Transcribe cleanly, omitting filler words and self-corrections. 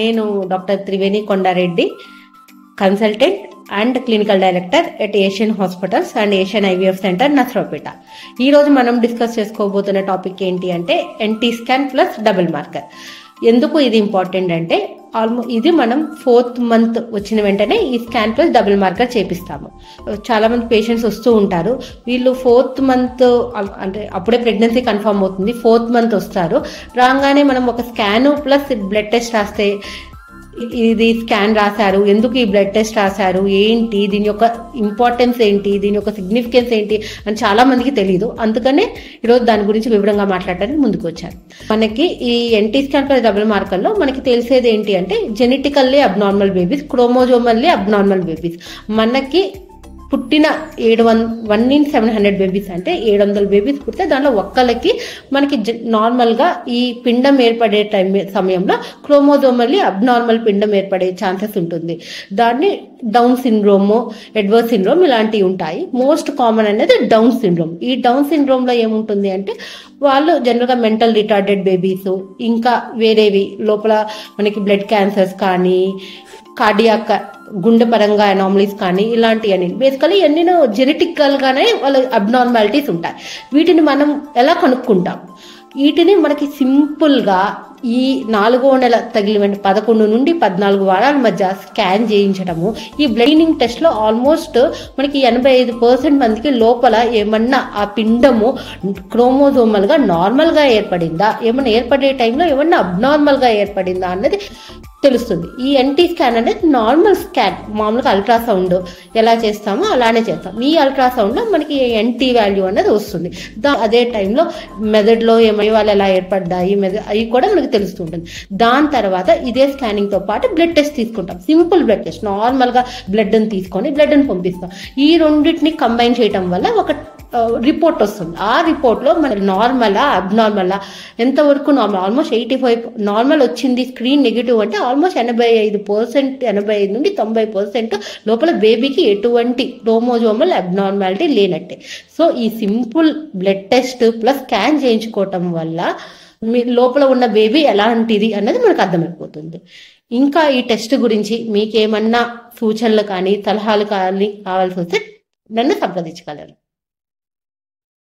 నేను doctor Triveni Kondareddy, consultant and clinical director at Asian hospitals and Asian IVF centre Narasaraopet. ఈ రోజు మనం డిస్కస్ చేసుకోబోతున్న టాపిక్ ఏంటి అంటే NT scan plus double marker. ఎందుకు ఇది ఇంపార్టెంట్ అంటే ఇది మనం 4th మంత్ వచ్చిన వెంటనే ఈ స్కాన్ ప్లస్ డబుల్ మార్కర్ చేపిస్తాము. చాలా మంది పేషెంట్స్ వస్తూ ఉంటారు, వీళ్ళు 4th మంత్ అంటే అప్పుడే ప్రెగ్నెన్సీ కన్ఫర్మ్ అవుతుంది, 4th మంత్ వస్తారు. రాగానే మనం ఒక స్కాన్ ప్లస్ బ్లడ్ టెస్ట్ రాస్తే ఇది స్కాన్ రాశారు, ఎందుకు ఈ బ్లడ్ టెస్ట్ రాశారు, ఏంటి దీని యొక్క ఇంపార్టెన్స్ ఏంటి, దీని యొక్క సిగ్నిఫికెన్స్ ఏంటి అని చాలా మందికి తెలియదు. అందుకనే ఈరోజు దాని గురించి వివరంగా మాట్లాడడానికి ముందుకు వచ్చాను. మనకి ఈ NT scan plus double marker లో మనకి తెలిసేది ఏంటి అంటే genetically abnormal babies, chromosomally abnormal babies. మనకి పుట్టిన 1 in 700 బేబీస్ అంటే 700 బేబీస్ పుడితే దాంట్లో ఒక్కళ్ళకి మనకి నార్మల్ గా ఈ పిండం ఏర్పడే సమయంలో క్రోమోజోమల్లీ అబ్నార్మల్ పిండం ఏర్పడే ఛాన్సెస్ ఉంటుంది. దాన్ని డౌన్ సిండ్రోమ్, ఎడ్వర్డ్ సిండ్రోమ్ ఇలాంటివి ఉంటాయి. మోస్ట్ కామన్ అనేది డౌన్ సిండ్రోమ్. ఈ డౌన్ సిండ్రోమ్ లో ఏముంటుంది అంటే వాళ్ళు జనరల్ గా మెంటల్ రిటార్డెడ్ బేబీస్, ఇంకా వేరేవి లోపల మనకి బ్లడ్ క్యాన్సర్స్ కానీ, కార్డియాక్ గుండె పరంగా అనామలీస్ కానీ ఇలాంటివన్నీ బేసికలీ ఎన్ని జెనెటికల్ గానే వాళ్ళ అబ్నార్మాలిటీస్ ఉంటాయి. వీటిని మనం ఎలా కనుక్కుంటాం? వీటిని మనకి సింపుల్ గా ఈ 4వ నెల తగిలిన 11 నుండి 14 వారాల మధ్య స్కాన్ చేయించడము. ఈ బ్లైనింగ్ టెస్ట్ లో ఆల్మోస్ట్ మనకి 85% మందికి లోపల ఏమన్నా ఆ పిండము క్రోమోజోమల్ గా నార్మల్ గా ఏర్పడిందా, ఏమన్నా ఏర్పడే టైంలో ఏమన్నా అబ్నార్మల్ గా ఏర్పడిందా అన్నది తెలుస్తుంది. ఈ ఎన్టీ స్కాన్ అనేది నార్మల్ స్కాన్, మామూలుగా అల్ట్రాసౌండ్ ఎలా చేస్తామో అలానే చేస్తాం. ఈ అల్ట్రాసౌండ్ లో మనకి ఎన్టీ వాల్యూ అనేది వస్తుంది. అదే టైంలో మెదడులో ఏమయ్యాలు ఎలా ఏర్పడ్డాయి అవి కూడా మనకి తెలుస్తుంటుంది. దాని తర్వాత ఇదే స్కానింగ్ తో పాటు బ్లడ్ టెస్ట్ తీసుకుంటాం. సింపుల్ బ్లడ్ టెస్ట్, నార్మల్ గా బ్లడ్ ని తీసుకొని బ్లడ్ ని పంపిస్తాం. ఈ రెండింటిని కంబైన్ చేయడం వల్ల ఒక రిపోర్ట్ వస్తుంది. ఆ రిపోర్ట్ లో మన నార్మలా అబ్నార్మలా, ఎంతవరకు నార్మల్, ఆల్మోస్ట్ 85 నార్మల్ వచ్చింది, స్క్రీన్ నెగిటివ్ అంటే ఆల్మోస్ట్ 85%, 85 నుండి 90% లోపల బేబీకి ఎటువంటి క్రోమోజోమల్ అబ్నార్మాలిటీ లేనట్టే. సో ఈ simple blood test plus scan చేయించుకోవటం వల్ల మీ లోపల ఉన్న బేబీ ఎలాంటిది అన్నది మనకు అర్థమైపోతుంది. ఇంకా ఈ టెస్ట్ గురించి మీకేమన్నా సూచనలు కానీ సలహాలు కానీ కావాల్సి వస్తే నన్ను సంప్రదించగలరు.